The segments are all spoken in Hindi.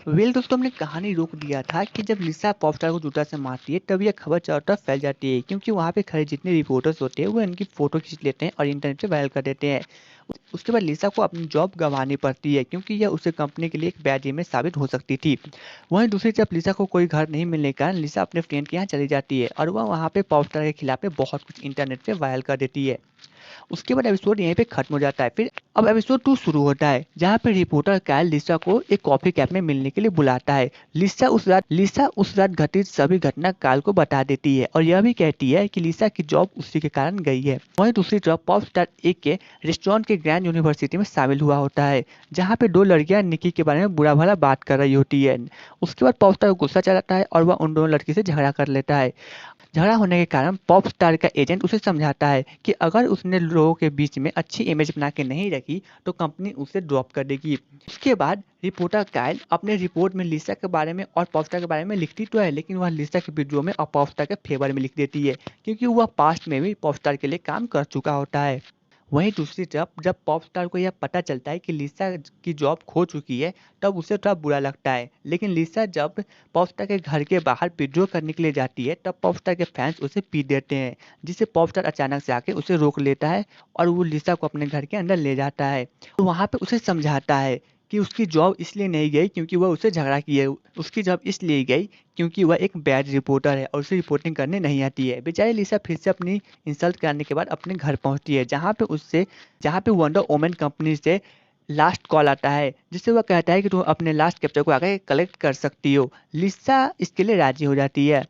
वेल दोस्तों, हमने कहानी रोक दिया था कि जब लिसा पॉप स्टार को जूता से मारती है तब यह खबर चारों तरफ फैल जाती है, क्योंकि वहाँ पे खड़े जितने रिपोर्टर्स होते हैं वो इनकी फोटो खींच लेते हैं और इंटरनेट पे वायरल कर देते हैं। उसके बाद लिसा को अपनी जॉब गंवानी पड़ती है, क्योंकि यह उसे कंपनी के लिए एक बैड इमेज साबित हो सकती थी। वहीं दूसरी तरफ लिसा को कोई घर नहीं मिलने के कारण लिसा अपने फ्रेंड के यहाँ चली जाती है और वह वहाँ पे पॉप स्टार के खिलाफ में बहुत कुछ इंटरनेट पे वायरल कर देती है। उसके बाद एपिसोड यहीं पे खत्म हो जाता है। फिर अब एपिसोड 2 शुरू होता है, जहाँ पे रिपोर्टर कायल लिसा को एक कॉफी कैफ में मिलने के लिए बुलाता है। लिसा उस रात घटित सभी घटना कायल को बता देती है और यह भी कहती है कि लिसा की जॉब उसी के कारण गई है। वहीं दूसरी तरफ पॉप स्टार एक के रेस्टोरेंट के ग्रैंड यूनिवर्सिटी में शामिल हुआ होता है, जहाँ पे दो लड़कियां निकी के बारे में बुरा भला बात कर रही होती है। उसके बाद पॉप स्टार को गुस्सा चढ़ाता है और वह उन दोनों लड़की से झगड़ा कर लेता है। झगड़ा होने के कारण पॉप स्टार का एजेंट उसे समझाता है कि अगर उसने लोगों के बीच में अच्छी इमेज बना के नहीं रखी तो कंपनी उसे ड्रॉप कर देगी। उसके बाद रिपोर्टर कायल अपने रिपोर्ट में लिसा के बारे में और पॉप स्टार के बारे में लिखती तो है, लेकिन वह लिसा के वीडियो में और पॉप स्टार के फेवर में लिख देती है, क्योंकि वह पास्ट में भी पॉप स्टार के लिए काम कर चुका होता है। वहीं दूसरी तरफ जब पॉप स्टार को यह पता चलता है कि लिसा की जॉब खो चुकी है, तब उसे थोड़ा बुरा लगता है। लेकिन लिसा जब पॉप स्टार के घर के बाहर विड्रॉ करने के लिए जाती है, तब पॉप स्टार के फैंस उसे पीट देते हैं, जिससे पॉप स्टार अचानक से आके उसे रोक लेता है और वो लिसा को अपने घर के अंदर ले जाता है। तो वहाँ पे उसे समझाता है कि उसकी जॉब इसलिए नहीं गई क्योंकि वह उससे झगड़ा की है, उसकी जॉब इसलिए गई क्योंकि वह एक बैड रिपोर्टर है और उसे रिपोर्टिंग करने नहीं आती है। बेचारी लिसा फिर से अपनी इंसल्ट करने के बाद अपने घर पहुंचती है, जहाँ पे वंडर वुमन कंपनी से लास्ट कॉल आता है, जिससे वह कहता है कि तुम अपने लास्ट कैप्चर को आगे कलेक्ट कर सकती हो। लिसा इसके लिए राजी हो जाती है,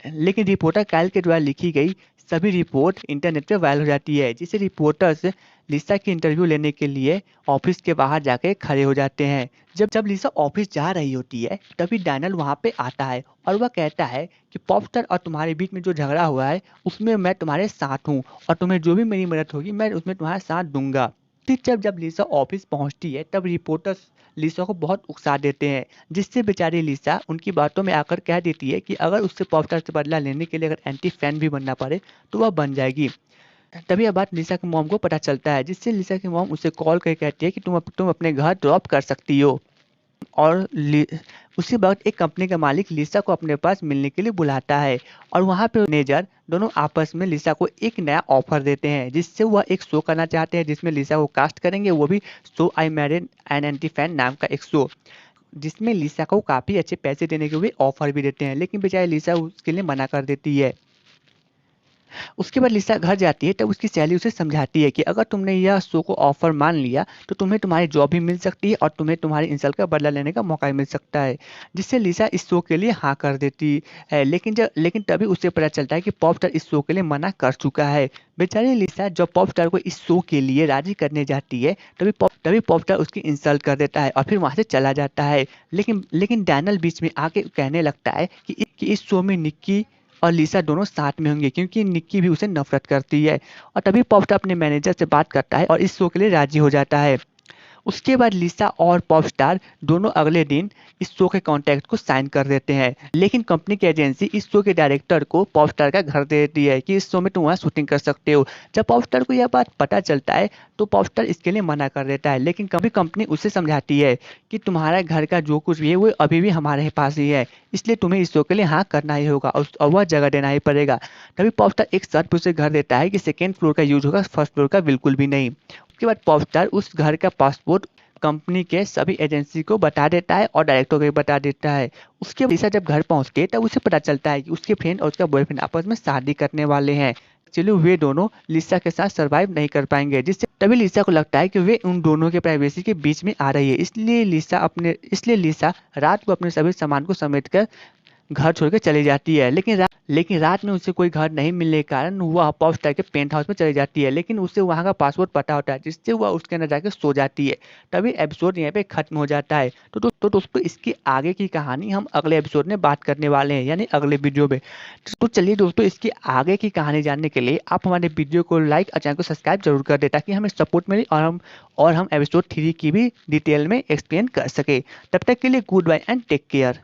लेकिन रिपोर्टर कायल के द्वारा लिखी गई सभी रिपोर्ट इंटरनेट पे वायरल हो जाती है, जिससे रिपोर्टर्स लिसा की इंटरव्यू लेने के लिए ऑफिस के बाहर जाके खड़े हो जाते हैं। जब जब लिसा ऑफिस जा रही होती है, तभी डैनल वहां पे आता है और वह कहता है कि पॉपस्टार और तुम्हारे बीच में जो झगड़ा हुआ है उसमें मैं तुम्हारे साथ हूँ और तुम्हें जो भी मेरी मदद होगी मैं उसमें तुम्हारा साथ दूंगा। फिर जब लिसा ऑफिस पहुंचती है, तब रिपोर्टर्स लिसा को बहुत उकसा देते हैं, जिससे बेचारी लिसा उनकी बातों में आकर कह देती है कि अगर उससे पॉपस्टार से बदला लेने के लिए अगर एंटी फैन भी बनना पड़े तो वह बन जाएगी। तभी यह बात लिसा की मॉम को पता चलता है, जिससे लिसा की मॉम उसे कॉल करके कहती है कि तुम अपने घर ड्रॉप कर सकती हो। और उसी वक्त एक कंपनी का मालिक लिसा को अपने पास मिलने के लिए बुलाता है और वहाँ पे मैनेजर दोनों आपस में लिसा को एक नया ऑफर देते हैं, जिससे वह एक शो करना चाहते हैं जिसमें लिसा को कास्ट करेंगे, वो भी show I married an anti fan नाम का एक शो, जिसमें लिसा को काफ़ी अच्छे पैसे देने के भी ऑफर भी देते हैं, लेकिन बेचारी लिसा उसके लिए मना कर देती है। उसके बाद लिसा घर जाती है, तब उसकी सहेली उसे समझाती है कि अगर तुमने यह शो को ऑफर मान लिया तो तुम्हें तुम्हारी जॉब भी मिल सकती है और तुम्हें तुम्हारी इंसल्ट का बदला लेने का मौका भी मिल सकता है, जिससे लिसा इस शो के लिए हाँ कर देती है। लेकिन तभी उसे पता चलता है कि पॉप स्टार इस शो के लिए मना कर चुका है। बेचारी लिसा जब पॉप स्टार को इस शो के लिए राजी करने जाती है, तभी पॉप स्टार उसकी इंसल्ट कर देता है और फिर वहां से चला जाता है। लेकिन डैनल बीच में आके कहने लगता है कि इस शो में निक्की और लिसा दोनों साथ में होंगे, क्योंकि निक्की भी उसे नफरत करती है। और तभी पॉपस्टार अपने मैनेजर से बात करता है और इस शो के लिए राजी हो जाता है। उसके बाद लिसा और पॉपस्टार दोनों अगले दिन इस शो के कॉन्ट्रैक्ट को साइन कर देते हैं, लेकिन कंपनी की एजेंसी इस शो के डायरेक्टर को पॉपस्टार का घर दे देती है कि इस शो में तुम वहाँ शूटिंग कर सकते हो। जब पॉपस्टार को यह बात पता चलता है तो पॉपस्टार इसके लिए मना कर देता है, लेकिन कभी कंपनी उसे समझाती है कि तुम्हारा घर का जो कुछ भी है वो अभी भी हमारे पास ही है, इसलिए तुम्हें इस शो के लिए हाँ करना ही होगा और वह जगह देना ही पड़ेगा। तभी पॉपस्टार एक शर्त पे उसे घर देता है कि सेकेंड फ्लोर का यूज होगा, फर्स्ट फ्लोर का बिल्कुल भी नहीं। उसके बाद पॉपस्टार उस घर का पासपोर्ट कंपनी के सभी एजेंसी को बता देता है और डायरेक्टर को भी बता देता है। उसके बाद लिसा जब घर पहुंचती है तब उसे पता चलता है कि उसके फ्रेंड और उसका बॉयफ्रेंड आपस में शादी करने वाले हैं। चलो वे दोनों लिसा के साथ सरवाइव नहीं कर पाएंगे, जिससे तभी लिसा को लगता है कि वे उन दोनों के प्राइवेसी के बीच में आ रही है, इसलिए लिसा रात को अपने सभी सामान को समेटकर घर छोड़ के चली जाती है। लेकिन रात में उसे कोई घर नहीं मिलने के कारण वह पॉपस्टार के पेंट हाउस में चली जाती है, लेकिन उसे वहां का पासवर्ड पता होता है, जिससे वह उसके अंदर जाकर सो जाती है। तभी एपिसोड यहाँ पे खत्म हो जाता है। तो दोस्तों, इसकी आगे की कहानी हम अगले एपिसोड में बात करने वाले हैं, यानी अगले वीडियो में। तो चलिए दोस्तों, इसकी आगे की कहानी जानने के लिए आप हमारे वीडियो को लाइक और चैनल को सब्सक्राइब जरूर कर दे, ताकि हमें सपोर्ट मिले और हम एपिसोड 3 की भी डिटेल में एक्सप्लेन कर सके। तब तक के लिए goodbye and take care.